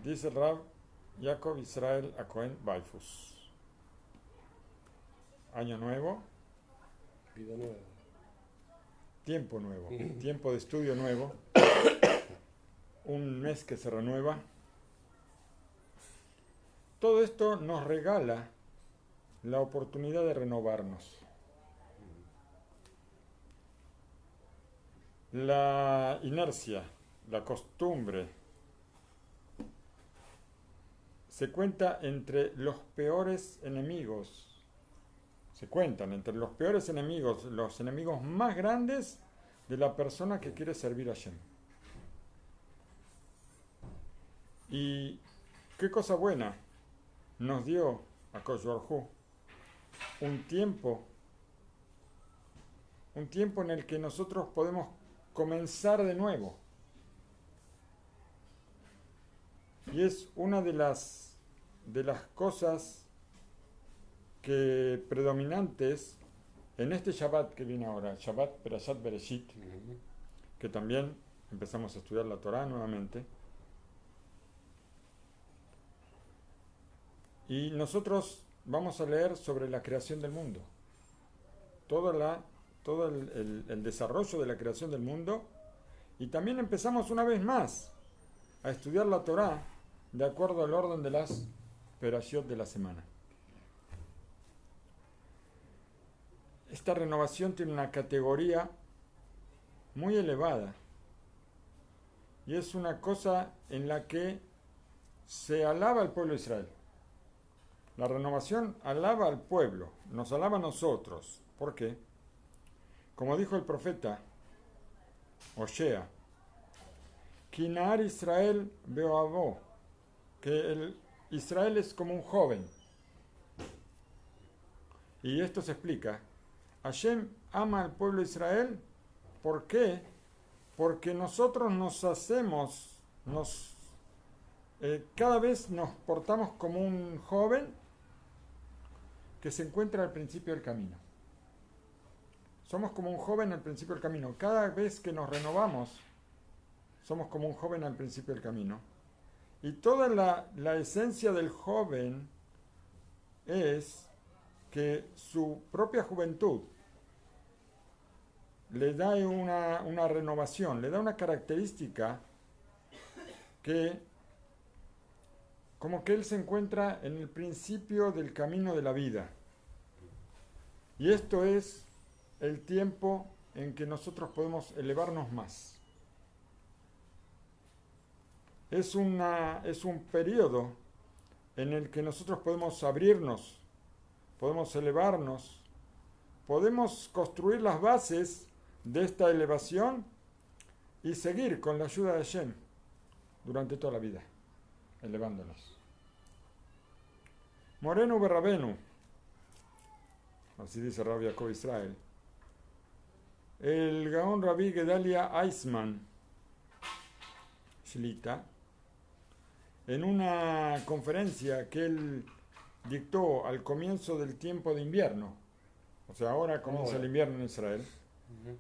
Dice el Rab Jacob Israel Acohen Baifus. Año nuevo, Vida nueva. tiempo nuevo, tiempo de estudio nuevo, un mes que se renueva. Todo esto nos regala la oportunidad de renovarnos. La inercia, la costumbre, se cuenta entre los peores enemigos. Se cuentan entre los peores enemigos, los enemigos más grandes de la persona que quiere servir a Hashem. Y qué cosa buena nos dio a Akadosh Baruj Hu un tiempo en el que nosotros podemos comenzar de nuevo. Y es una de las cosas que predominantes en este Shabbat que viene ahora, Shabbat Perashat Bereshit, que también empezamos a estudiar la Torah nuevamente. Y nosotros vamos a leer sobre la creación del mundo. Todo el desarrollo de la creación del mundo. Y también empezamos una vez más a estudiar la Torah de acuerdo al orden de las Perashiot de la semana. Esta renovación tiene una categoría muy elevada. Y es una cosa en la que se alaba al pueblo de Israel. La renovación alaba al pueblo, nos alaba a nosotros. ¿Por qué? Como dijo el profeta Oshea, Kinar Israel Beoavó, que el Israel es como un joven. Y esto se explica. Hashem ama al pueblo de Israel. ¿Por qué? Porque nosotros cada vez nos portamos como un joven que se encuentra al principio del camino. Somos como un joven al principio del camino. Cada vez que nos renovamos, somos como un joven al principio del camino. Y toda la esencia del joven es que su propia juventud le da una renovación, le da una característica que como que él se encuentra en el principio del camino de la vida. Y esto es el tiempo en que nosotros podemos elevarnos más. Es un periodo en el que nosotros podemos abrirnos, podemos elevarnos, podemos construir las bases de esta elevación y seguir con la ayuda de Hashem durante toda la vida, elevándonos. Morenu Berrabenu, así dice Rabbi Jacob Israel, el Gaón Rabbi Gedalia Eisman Shlita, en una conferencia que él dictó al comienzo del tiempo de invierno, o sea, ahora comienza el invierno en Israel,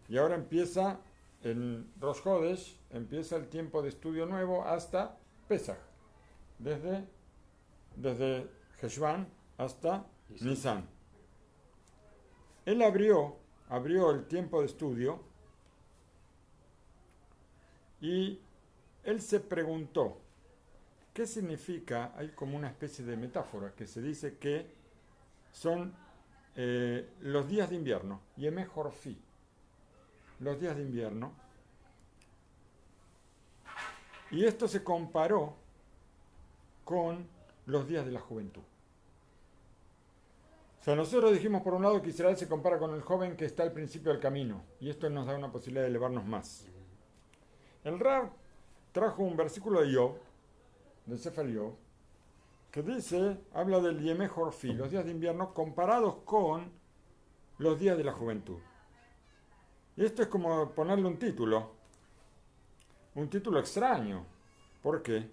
y ahora empieza, en Rosh Chodesh, empieza el tiempo de estudio nuevo hasta Pesach, desde Heshvan hasta Nisan. Él abrió el tiempo de estudio y él se preguntó, ¿qué significa? Hay como una especie de metáfora que se dice que son los días de invierno, Yemé Jorfi, los días de invierno. Y esto se comparó con los días de la juventud. O sea, nosotros dijimos por un lado que Israel se compara con el joven que está al principio del camino, y esto nos da una posibilidad de elevarnos más. El Rab trajo un versículo de Job, del Sefer Job, que habla del Yemé Jorfi, los días de invierno, comparados con los días de la juventud. Y esto es como ponerle un título extraño. ¿Por qué?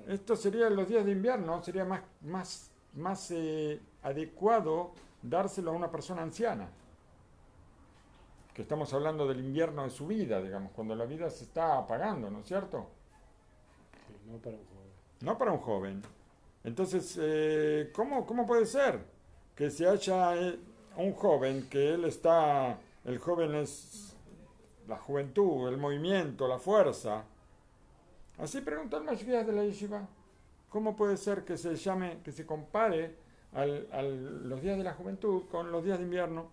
Esto sería los días de invierno, sería más adecuado dárselo a una persona anciana. Que estamos hablando del invierno de su vida, digamos, cuando la vida se está apagando, ¿no es cierto? Sí, no para un joven. no para un joven. Entonces, ¿cómo puede ser que se haya un joven, que el joven es la juventud, el movimiento, la fuerza? Así preguntó el Mashgiach de la Yeshiva. ¿Cómo puede ser que se llame, que se compare los días de la juventud con los días de invierno?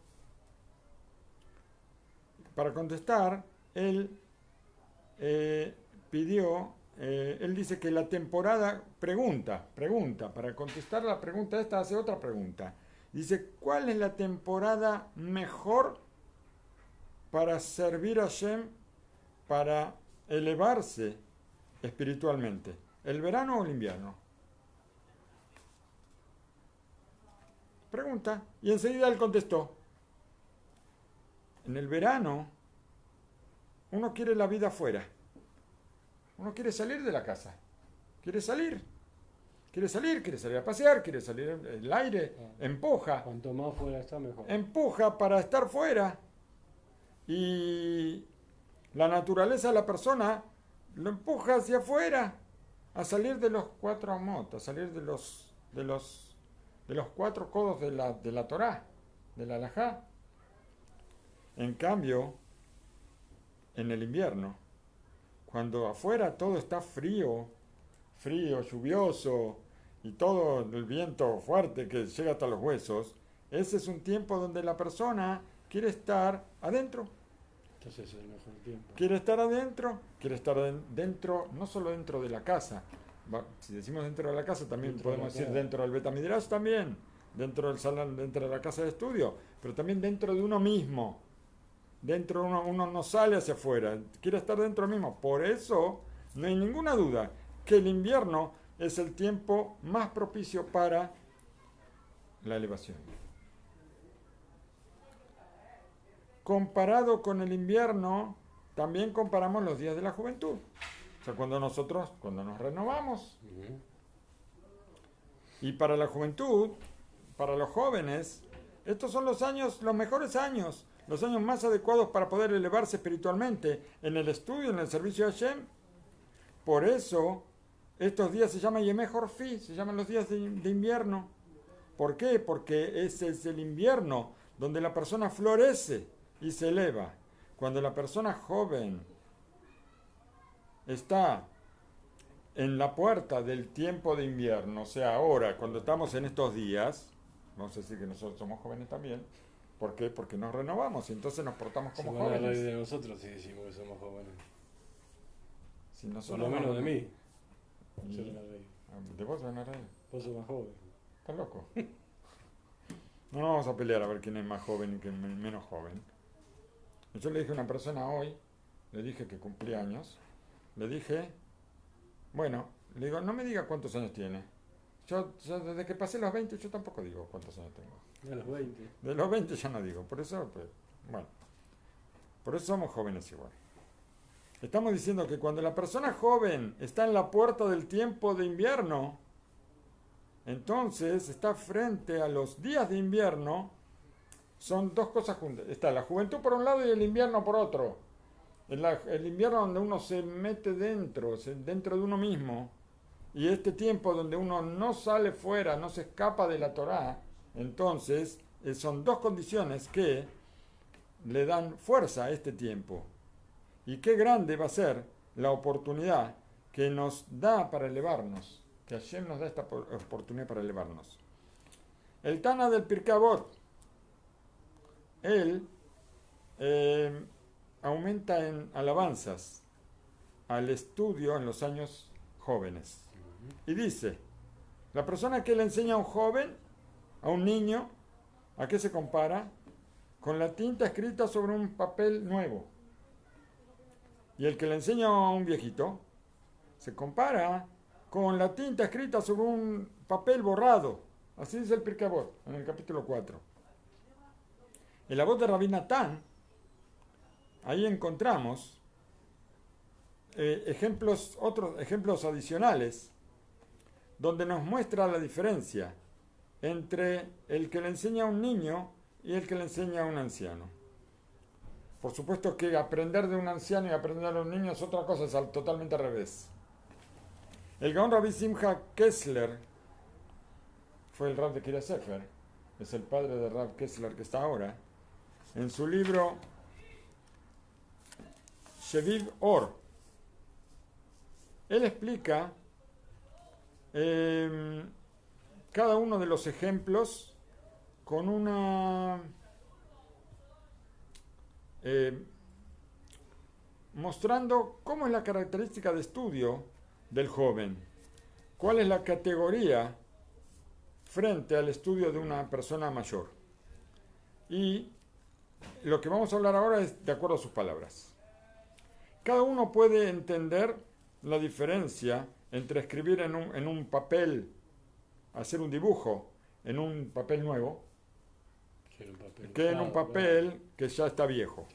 Para contestar, él él dice que la temporada, para contestar la pregunta esta hace otra pregunta. Dice, ¿cuál es la temporada mejor para servir a Hashem, para elevarse espiritualmente? ¿El verano o el invierno? Pregunta. Y enseguida él contestó. En el verano, uno quiere la vida afuera. Uno quiere salir de la casa. Quiere salir a pasear, quiere salir el aire, empuja. Cuanto más fuera está, mejor. Empuja para estar fuera. Y la naturaleza de la persona lo empuja hacia afuera, a salir de los cuatro amot, a salir de los 4 codos de la Torá, de la Halajá. En cambio, en el invierno, cuando afuera todo está frío, lluvioso, y todo el viento fuerte que llega hasta los huesos, ese es un tiempo donde la persona quiere estar adentro. Entonces es el mejor tiempo. Quiere estar adentro, dentro, no solo dentro de la casa. Si decimos dentro de la casa, también podemos decir dentro del Beit Midrash también, dentro del salón, dentro de la casa de estudio, pero también dentro de uno mismo. Dentro uno no sale hacia afuera, quiere estar dentro mismo. Por eso no hay ninguna duda que el invierno es el tiempo más propicio para la elevación. Comparado con el invierno, también comparamos los días de la juventud. O sea, cuando nos renovamos. Uh-huh. Y para la juventud, para los jóvenes, estos son los mejores años, los años más adecuados para poder elevarse espiritualmente en el estudio, en el servicio de Hashem. Por eso, estos días se llaman Yemei Horfi, se llaman los días de invierno. ¿Por qué? Porque ese es el invierno donde la persona florece y se eleva. Cuando la persona joven está en la puerta del tiempo de invierno, o sea, ahora, cuando estamos en estos días, vamos a decir que nosotros somos jóvenes también. ¿Por qué? Porque nos renovamos y entonces nos portamos como jóvenes. Se van a reír de nosotros si decimos que somos jóvenes. Si por lo menos de mí. Se van a reír. ¿De vos se van a reír? Vos sos más joven. ¿Estás loco? No nos vamos a pelear a ver quién es más joven y quién es menos joven. Yo le dije a una persona hoy, le dije que cumplía años, le dije, bueno, le digo, no me diga cuántos años tiene. Yo desde que pasé los 20, yo tampoco digo cuántos años tengo. De los 20. De los 20 ya no digo, por eso, pues, bueno, por eso somos jóvenes igual. Estamos diciendo que cuando la persona joven está en la puerta del tiempo de invierno, entonces está frente a los días de invierno, son dos cosas juntas. Está la juventud por un lado y el invierno por otro. El invierno donde uno se mete dentro de uno mismo, y este tiempo donde uno no sale fuera, no se escapa de la Torá, entonces son dos condiciones que le dan fuerza a este tiempo. Y qué grande va a ser la oportunidad que nos da para elevarnos, que Hashem nos da esta oportunidad para elevarnos. El Tana del Pirkei Avot, él aumenta en alabanzas al estudio en los años jóvenes. Y dice, la persona que le enseña a un joven, a un niño, ¿a qué se compara? Con la tinta escrita sobre un papel nuevo. Y el que le enseña a un viejito, se compara con la tinta escrita sobre un papel borrado. Así dice el Pirkei Avot, en el capítulo 4. En la voz de Rabbi Natán, ahí encontramos otros ejemplos adicionales, donde nos muestra la diferencia entre el que le enseña a un niño y el que le enseña a un anciano. Por supuesto que aprender de un anciano y aprender de un niño es otra cosa, es totalmente al revés. El Gaón Rabbi Simcha Kessler fue el Rab de Kiryat Sefer, es el padre de Rab Kessler que está ahora. En su libro Sheviv Or, él explica cada uno de los ejemplos con una mostrando cómo es la característica de estudio del joven, cuál es la categoría frente al estudio de una persona mayor. Y lo que vamos a hablar ahora es de acuerdo a sus palabras. Cada uno puede entender la diferencia entre escribir en un papel, hacer un dibujo en un papel nuevo, que en un papel que ya está viejo.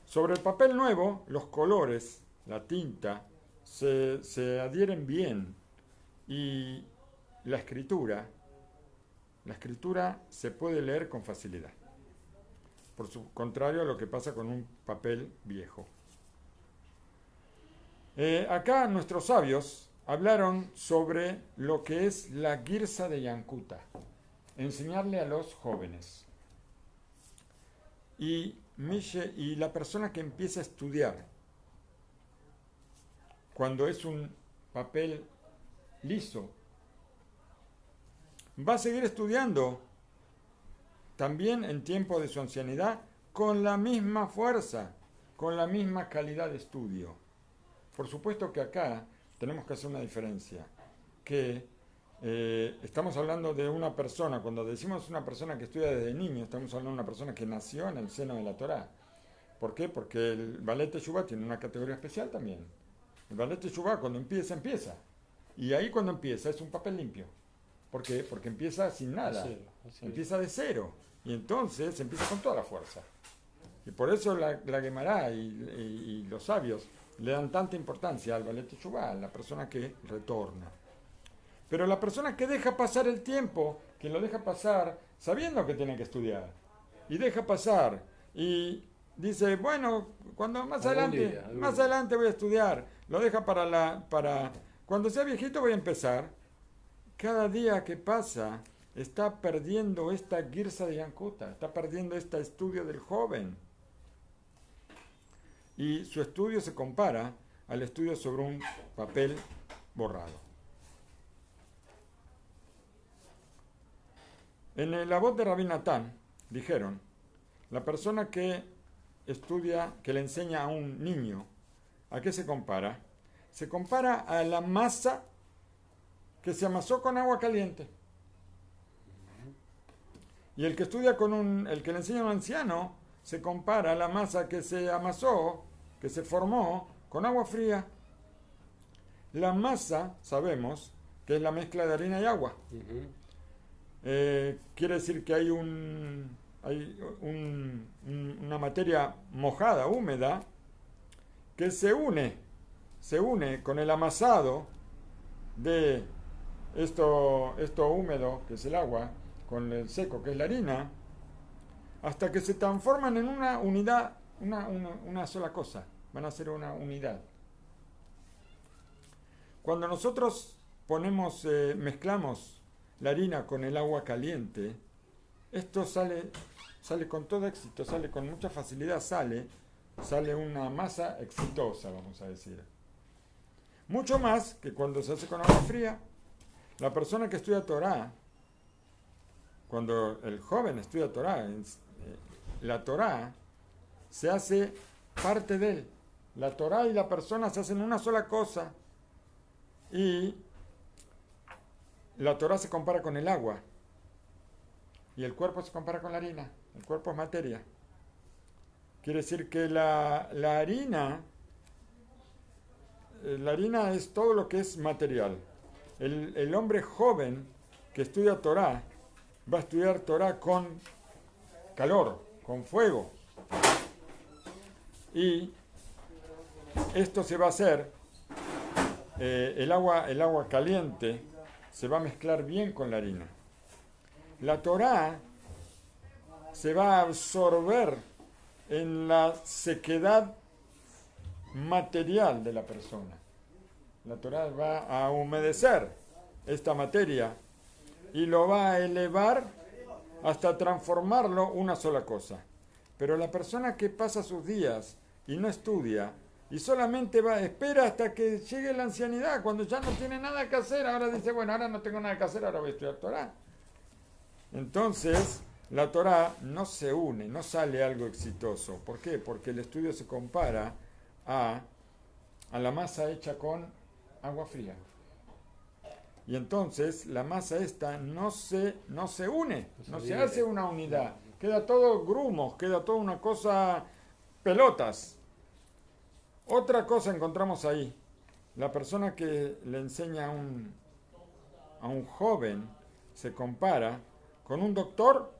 Sobre el papel nuevo, los colores, la tinta, se adhieren bien y la escritura se puede leer con facilidad. Por su contrario a lo que pasa con un papel viejo. Acá nuestros sabios hablaron sobre lo que es la girsa de Yankuta, enseñarle a los jóvenes. Y la persona que empieza a estudiar, cuando es un papel liso, va a seguir estudiando también en tiempo de su ancianidad con la misma fuerza, con la misma calidad de estudio. Por supuesto que acá tenemos que hacer una diferencia, que estamos hablando de una persona, cuando decimos una persona que estudia desde niño, estamos hablando de una persona que nació en el seno de la Torá. ¿Por qué? Porque el Balei Teshuvá tiene una categoría especial también. El Balei Teshuvá cuando empieza. Y ahí cuando empieza es un papel limpio. ¿Por qué? Porque empieza sin nada. Empieza de cero. Y entonces empieza con toda la fuerza. Y por eso la Gemara y los sabios le dan tanta importancia al Balei Teshuvá, a la persona que retorna. Pero la persona que deja pasar el tiempo, que lo deja pasar sabiendo que tiene que estudiar, y deja pasar, y dice, bueno, cuando más adelante voy a estudiar, lo deja para cuando sea viejito voy a empezar. Cada día que pasa está perdiendo esta girsa de Yankuta, está perdiendo este estudio del joven. Y su estudio se compara al estudio sobre un papel borrado. En la voz de Rabbi Natán dijeron, la persona que estudia, que le enseña a un niño, ¿a qué se compara? Se compara a la masa que se amasó con agua caliente. Y el que estudia el que le enseña a un anciano, se compara a la masa que se amasó, que se formó con agua fría. La masa, sabemos, que es la mezcla de harina y agua. Quiere decir que hay una materia mojada, húmeda, que se une con el amasado de esto húmedo, que es el agua, con el seco, que es la harina, hasta que se transforman en una unidad, una sola cosa, van a ser una unidad. Cuando nosotros mezclamos la harina con el agua caliente, esto sale con todo éxito, sale con mucha facilidad, sale una masa exitosa, vamos a decir. Mucho más que cuando se hace con agua fría. La persona que estudia Torá, cuando el joven estudia Torá, la Torá se hace parte de él. La Torá y la persona se hacen una sola cosa. Y la Torá se compara con el agua y el cuerpo se compara con la harina. El cuerpo es materia. Quiere decir que la harina es todo lo que es material. El hombre joven que estudia Torá va a estudiar Torá con calor, con fuego. Y esto se va a hacer, el agua caliente se va a mezclar bien con la harina. La Torá se va a absorber en la sequedad material de la persona. La Torá va a humedecer esta materia y lo va a elevar hasta transformarlo una sola cosa. Pero la persona que pasa sus días y no estudia y solamente espera hasta que llegue la ancianidad, cuando ya no tiene nada que hacer, ahora dice, bueno, ahora no tengo nada que hacer, ahora voy a estudiar Torá. Entonces, la Torá no se une, no sale algo exitoso. ¿Por qué? Porque el estudio se compara a la masa hecha con agua fría. Y entonces la masa esta no se une, no se hace una unidad. Queda todo grumos, queda toda una cosa, pelotas. Otra cosa encontramos ahí. La persona que le enseña a un joven se compara con un doctor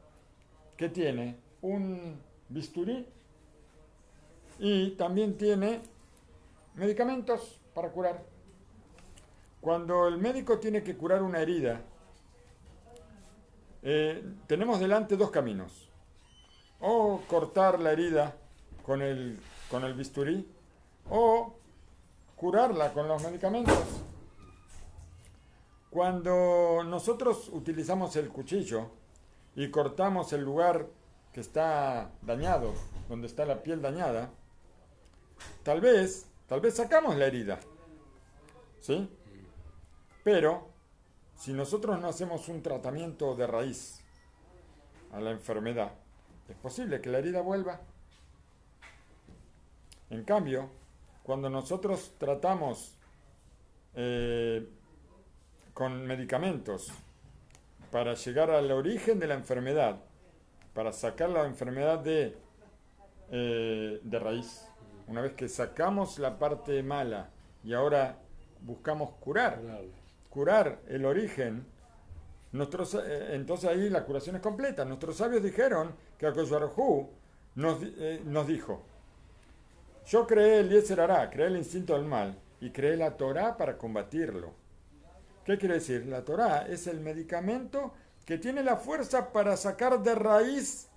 que tiene un bisturí y también tiene medicamentos para curar. Cuando el médico tiene que curar una herida, tenemos delante dos caminos. O cortar la herida con el bisturí, o curarla con los medicamentos. Cuando nosotros utilizamos el cuchillo y cortamos el lugar que está dañado, donde está la piel dañada, tal vez sacamos la herida, ¿sí? Pero si nosotros no hacemos un tratamiento de raíz a la enfermedad, es posible que la herida vuelva. En cambio, cuando nosotros tratamos con medicamentos para llegar al origen de la enfermedad, para sacar la enfermedad de raíz, una vez que sacamos la parte mala y ahora buscamos curar el origen, entonces ahí la curación es completa. Nuestros sabios dijeron que Akadosh Baruj Hu nos dijo: yo creé el Yetzer Hará, creé el instinto del mal y creé la Torá para combatirlo. ¿Qué quiere decir? La Torá es el medicamento que tiene la fuerza para sacar de raíz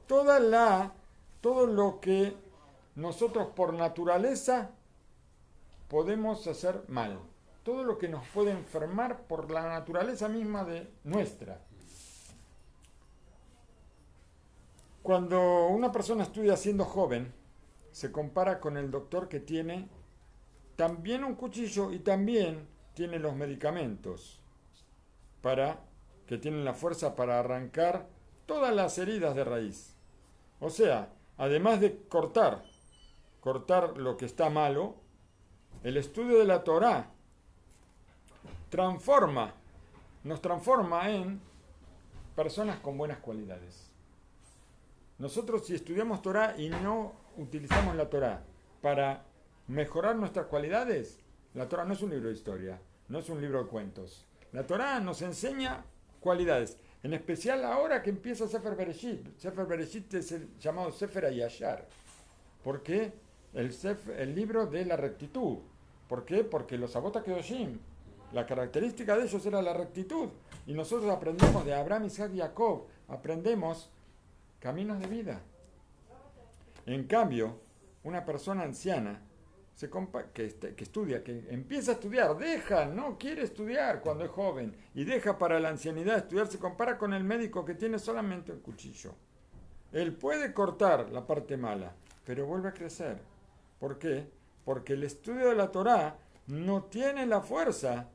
todo lo que nosotros por naturaleza podemos hacer mal. Todo lo que nos puede enfermar por la naturaleza misma de nuestra. Cuando una persona estudia siendo joven, se compara con el doctor que tiene también un cuchillo y también tiene los medicamentos que tienen la fuerza para arrancar todas las heridas de raíz. O sea, además de cortar lo que está malo, el estudio de la Torá nos transforma en personas con buenas cualidades. Nosotros, si estudiamos Torá y no utilizamos la Torá para mejorar nuestras cualidades, la Torá no es un libro de historia, no es un libro de cuentos. La Torá nos enseña cualidades, en especial ahora que empieza Sefer Bereshit. Sefer Bereshit es el llamado Sefer Hayashar. ¿Por qué? El libro de la rectitud. ¿Por qué? Porque los Avot HaKedoshim, la característica de ellos era la rectitud. Y nosotros aprendemos de Abraham, Isaac y Jacob, aprendemos caminos de vida. En cambio, una persona anciana que estudia, que empieza a estudiar, no quiere estudiar cuando es joven y deja para la ancianidad estudiar, se compara con el médico que tiene solamente un cuchillo. Él puede cortar la parte mala, pero vuelve a crecer. ¿Por qué? Porque el estudio de la Torá no tiene la fuerza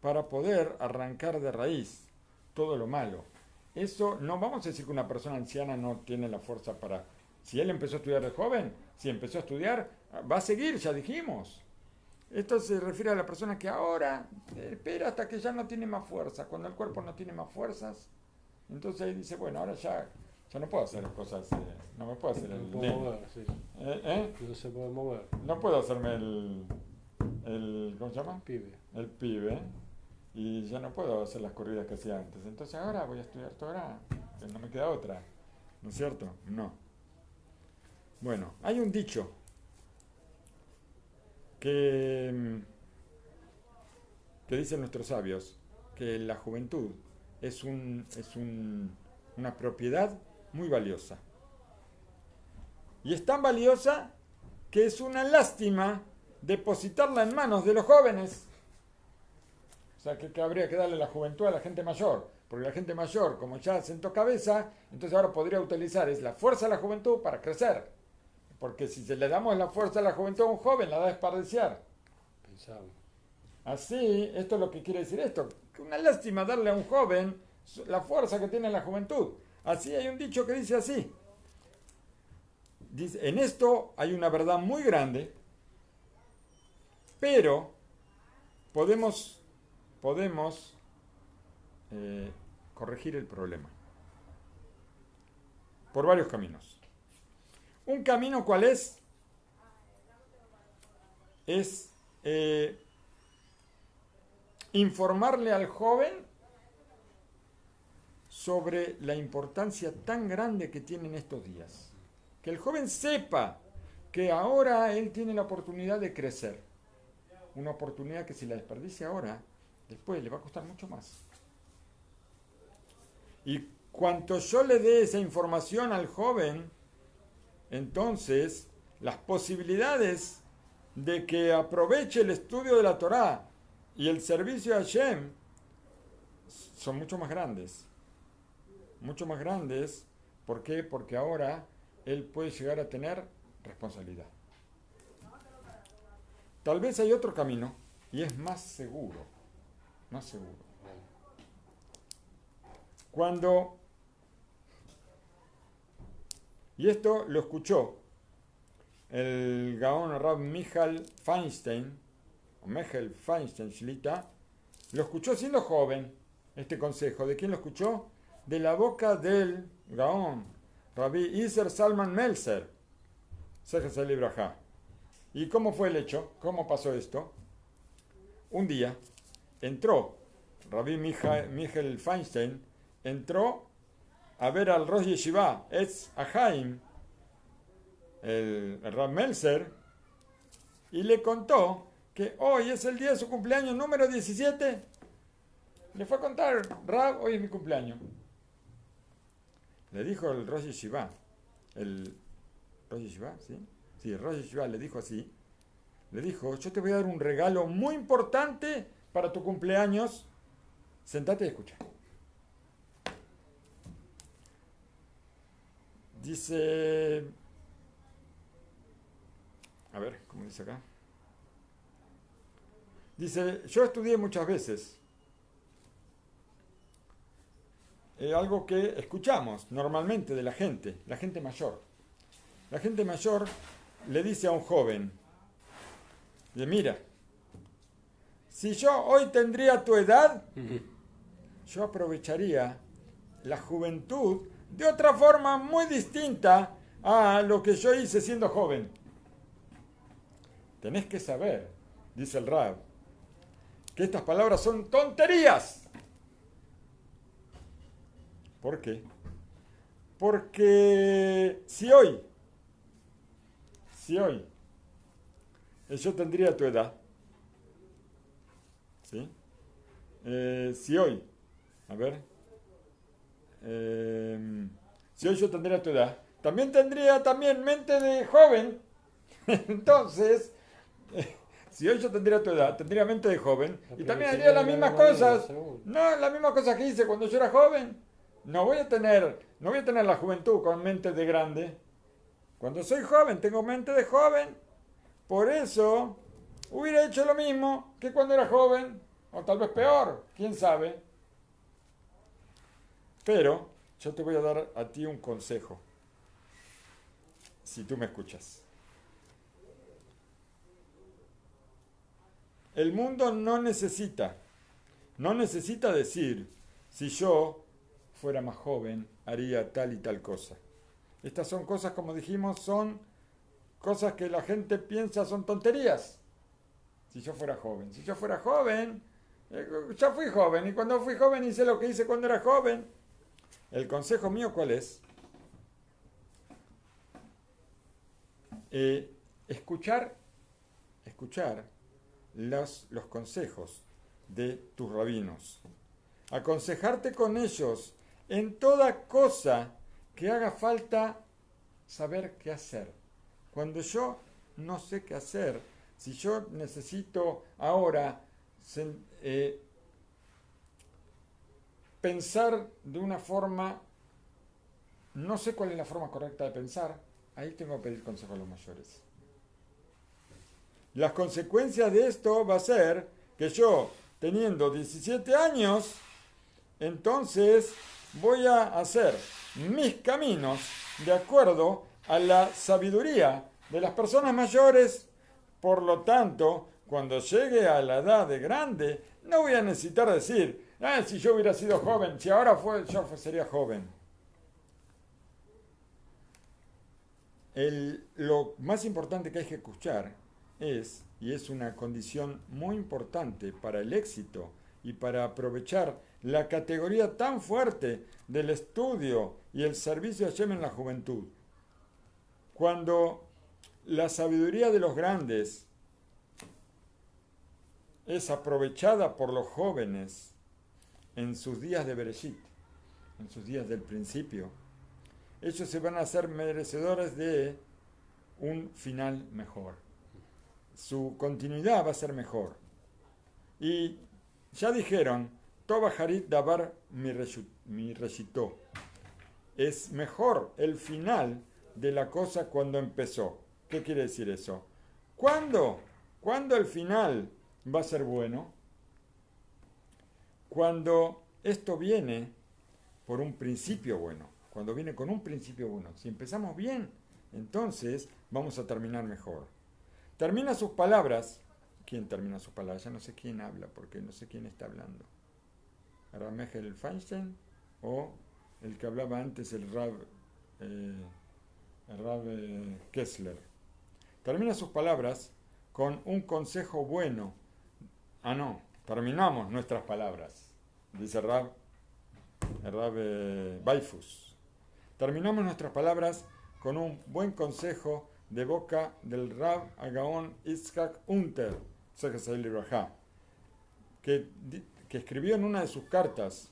para poder arrancar de raíz todo lo malo. Eso no vamos a decir que una persona anciana no tiene la fuerza para... Si él empezó a estudiar de joven, si empezó a estudiar, va a seguir, ya dijimos. Esto se refiere a la persona que ahora espera hasta que ya no tiene más fuerza. Cuando el cuerpo no tiene más fuerzas, entonces ahí dice, bueno, ahora ya no puedo hacer cosas, no me puedo hacer el... No puedo mover, sí. No se puede mover. No puedo hacerme el ¿cómo se llama? El pibe. Y ya no puedo hacer las corridas que hacía antes. Entonces ahora voy a estudiar Torá, que no me queda otra. ¿No es cierto? No. Bueno, hay un dicho que dicen nuestros sabios, que la juventud es una propiedad muy valiosa. Y es tan valiosa que es una lástima depositarla en manos de los jóvenes. O sea, que habría que darle la juventud a la gente mayor. Porque la gente mayor, como ya sentó cabeza, entonces ahora podría utilizar la fuerza de la juventud para crecer. Porque si se le damos la fuerza de la juventud a un joven, la va a desperdiciar. Pensaba. Así, esto es lo que quiere decir esto. Que una lástima darle a un joven la fuerza que tiene la juventud. Así hay un dicho que dice así. Dice, en esto hay una verdad muy grande, pero podemos corregir el problema por varios caminos. Un camino, ¿cuál es? Es informarle al joven sobre la importancia tan grande que tienen estos días. Que el joven sepa que ahora él tiene la oportunidad de crecer. Una oportunidad que si la desperdicia ahora, después le va a costar mucho más. Y cuanto yo le dé esa información al joven, entonces las posibilidades de que aproveche el estudio de la Torá y el servicio a Hashem son mucho más grandes. Mucho más grandes. ¿Por qué? Porque ahora él puede llegar a tener responsabilidad. Tal vez hay otro camino y es más seguro. Más seguro. Y esto lo escuchó el Gaón Rab Michal Feinstein, o Michal Feinstein Shlita, lo escuchó siendo joven, este consejo. ¿De quién lo escuchó? De la boca del Gaón, Rabbi Iser Salman Melzer, Sejes el Ibrahá. ¿Y cómo fue el hecho? ¿Cómo pasó esto? Un día entró Rabbi Michal Feinstein, entró a ver al Rosh Yeshiva, Etz Ahaim, el Rab Melzer, y le contó que hoy es el día de su cumpleaños número 17. Le fue a contar, Rab, hoy es mi cumpleaños. Le dijo el Rosh Yeshiva, el Rosh Yeshiva, ¿sí? Sí, el Rosh Yeshiva le dijo así. Le dijo, yo te voy a dar un regalo muy importante para tu cumpleaños. Sentate y escucha. Dice, a ver, ¿cómo dice acá? Dice, yo estudié muchas veces. Algo que escuchamos normalmente de la gente mayor. La gente mayor le dice a un joven, mira, si yo hoy tendría tu edad, yo aprovecharía la juventud de otra forma muy distinta a lo que yo hice siendo joven. Tenés que saber, dice el Rab, que estas palabras son tonterías. ¿Por qué? Porque si hoy yo tendría tu edad, ¿sí? Si hoy yo tendría tu edad, también tendría mente de joven. Entonces, si hoy yo tendría tu edad, tendría mente de joven y también haría las mismas cosas. No, las mismas cosas que hice cuando yo era joven. No voy a tener la juventud con mente de grande. Cuando soy joven, tengo mente de joven. Por eso, hubiera hecho lo mismo que cuando era joven. O tal vez peor, quién sabe. Pero yo te voy a dar a ti un consejo. Si tú me escuchas. El mundo no necesita decir, si yo fuera más joven, haría tal y tal cosa. Estas son cosas, como dijimos, son cosas que la gente piensa son tonterías. Si yo fuera joven, ya fui joven, y cuando fui joven hice lo que hice cuando era joven. El consejo mío, ¿cuál es? Escuchar los consejos de tus rabinos. Aconsejarte con ellos en toda cosa que haga falta saber qué hacer. Cuando yo no sé qué hacer, Si yo necesito ahora pensar de una forma, no sé cuál es la forma correcta de pensar, ahí tengo que pedir consejo a los mayores. Las consecuencias de esto va a ser que yo, teniendo 17 años, entonces voy a hacer mis caminos de acuerdo a la sabiduría de las personas mayores. Por lo tanto, cuando llegue a la edad de grande, no voy a necesitar decir, si yo hubiera sido joven, si ahora sería joven. Lo más importante que hay que escuchar es, y es una condición muy importante para el éxito y para aprovechar la categoría tan fuerte del estudio y el servicio a Hashem en la juventud. Cuando la sabiduría de los grandes es aprovechada por los jóvenes en sus días de Bereshit, en sus días del principio, ellos se van a hacer merecedores de un final mejor. Su continuidad va a ser mejor. Y ya dijeron, Toba Harit Dabar mi reshitó. Es mejor el final de la cosa cuando empezó. ¿Qué quiere decir eso? ¿Cuándo el final va a ser bueno? Cuando esto viene por un principio bueno. Cuando viene con un principio bueno. Si empezamos bien, entonces vamos a terminar mejor. Termina sus palabras. ¿Quién termina sus palabras? Ya no sé quién habla, porque no sé quién está hablando. ¿Ramegel Feinstein o el que hablaba antes, el Rab Kessler? Termina sus palabras con un consejo bueno. Terminamos nuestras palabras, dice el Rab Baifus. Terminamos nuestras palabras con un buen consejo de boca del Rab Agaón Itzhak Unter, que escribió en una de sus cartas.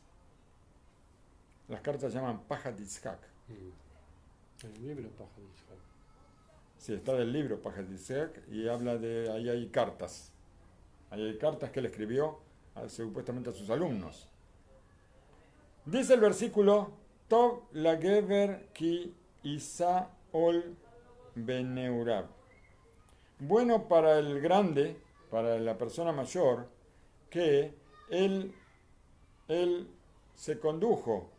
Las cartas se llaman Pajat Itzhak. El libro Pajat Itzhak. Sí, está del libro Pajat Itzhak y habla de... Ahí hay cartas. Ahí hay cartas que él escribió supuestamente a sus alumnos. Dice el versículo, Tov la gever ki isa ol beneurab. Bueno para el grande, para la persona mayor, que él se condujo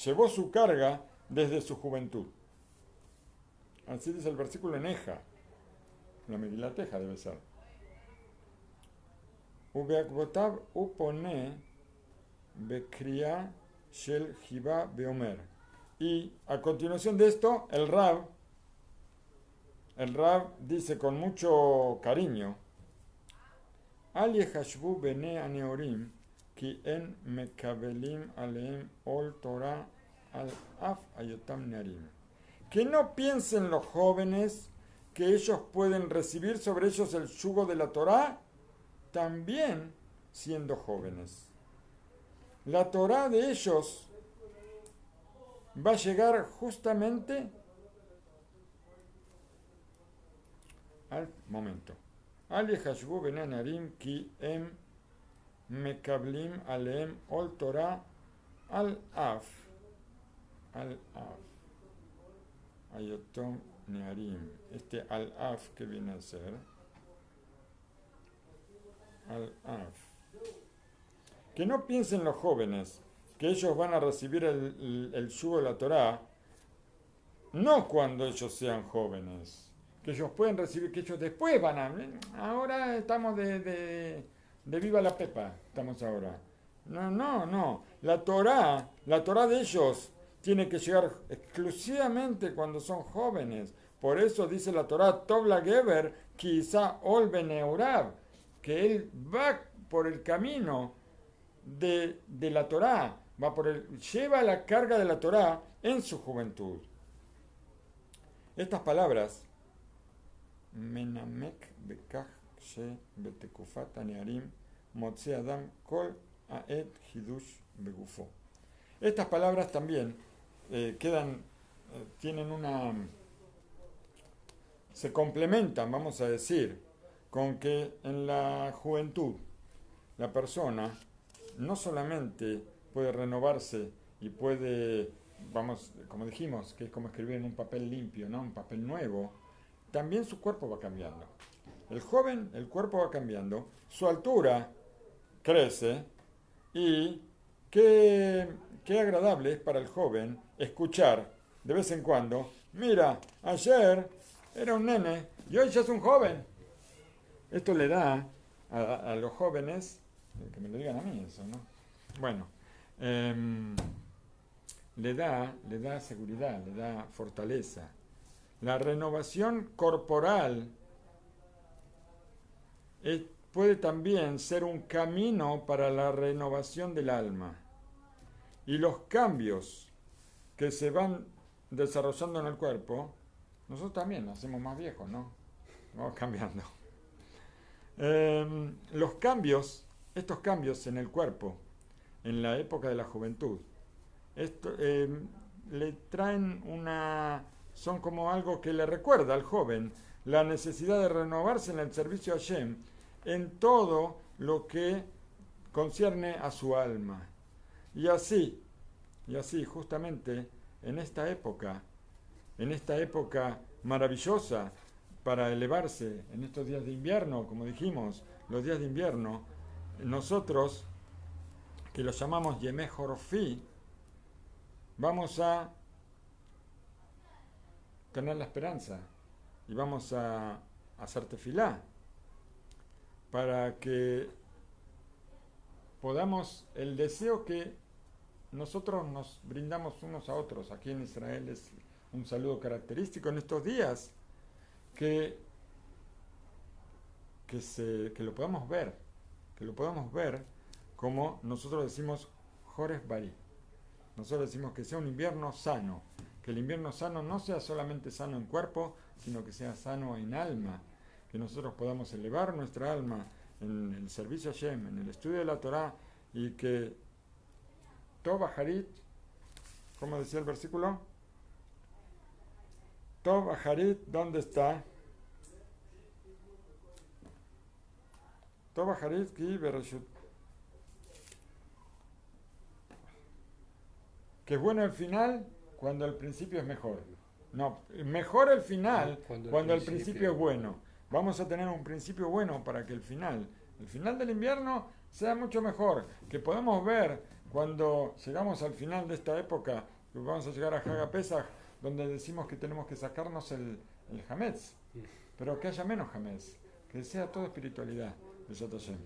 llevó su carga desde su juventud. Así dice el versículo en Eja. La Megilateja debe ser. Ubeakbotav upone bekria shel jiba beomer. Y a continuación de esto, el Rab dice con mucho cariño, Al yehashvu bene aneorim ki en mekabelim aleem ol Torah al af ayotam nearim. Que no piensen los jóvenes que ellos pueden recibir sobre ellos el yugo de la Torah también siendo jóvenes. La Torah de ellos va a llegar justamente al momento. Al yehashvu bene aneorim ki en Mekablim aleem ol Torah al af ayotom nearim. Este al af que viene a ser al af. Que no piensen los jóvenes que ellos van a recibir el yugo de la Torah no cuando ellos sean jóvenes, que ellos pueden recibir, que ellos después van ahora estamos de viva la pepa, estamos ahora. No. La Torá de ellos tiene que llegar exclusivamente cuando son jóvenes. Por eso dice la Torá, Tov la Geber, quizá ol beneurab, que él va por el camino de la Torá, lleva la carga de la Torá en su juventud. Estas palabras, Menamek bekach she betekufat anearim motze adam kol aed hidush begufo. Estas palabras también tienen se complementan, vamos a decir, con que en la juventud la persona no solamente puede renovarse y puede, vamos, como dijimos, que es como escribir en un papel limpio, ¿no? Un papel nuevo, también su cuerpo va cambiando. El joven, el cuerpo va cambiando, su altura crece y qué agradable es para el joven escuchar de vez en cuando, mira, ayer era un nene y hoy ya es un joven. Esto le da a los jóvenes, que me lo digan a mí eso, ¿no? Bueno, le da seguridad, le da fortaleza. La renovación corporal puede también ser un camino para la renovación del alma. Y los cambios que se van desarrollando en el cuerpo, nosotros también nos hacemos más viejos, ¿no? Vamos cambiando. Estos cambios en el cuerpo, en la época de la juventud, le traen son como algo que le recuerda al joven la necesidad de renovarse en el servicio a Hashem en todo lo que concierne a su alma. Y así, justamente en esta época maravillosa para elevarse en estos días de invierno, como dijimos, los días de invierno, nosotros, que los llamamos Yemei Jorfi, vamos a tener la esperanza y vamos a hacer tefilá para que podamos, el deseo que nosotros nos brindamos unos a otros, aquí en Israel es un saludo característico en estos días, que lo podamos ver como nosotros decimos Jores Bari. Nosotros decimos que sea un invierno sano, que el invierno sano no sea solamente sano en cuerpo, sino que sea sano en alma, que nosotros podamos elevar nuestra alma en el servicio a Hashem, en el estudio de la Torah, y que Tov Aharit, ¿cómo decía el versículo? Tov Aharit, ¿dónde está? Tov Aharit ki bereshut. Que es bueno el final cuando el principio es mejor. No, mejor el final cuando el principio es bueno. Vamos a tener un principio bueno para que el final del invierno sea mucho mejor. Que podamos ver cuando llegamos al final de esta época, que vamos a llegar a Haga Pesach, donde decimos que tenemos que sacarnos el Hametz, pero que haya menos Hametz, que sea todo espiritualidad. Besat Hashem.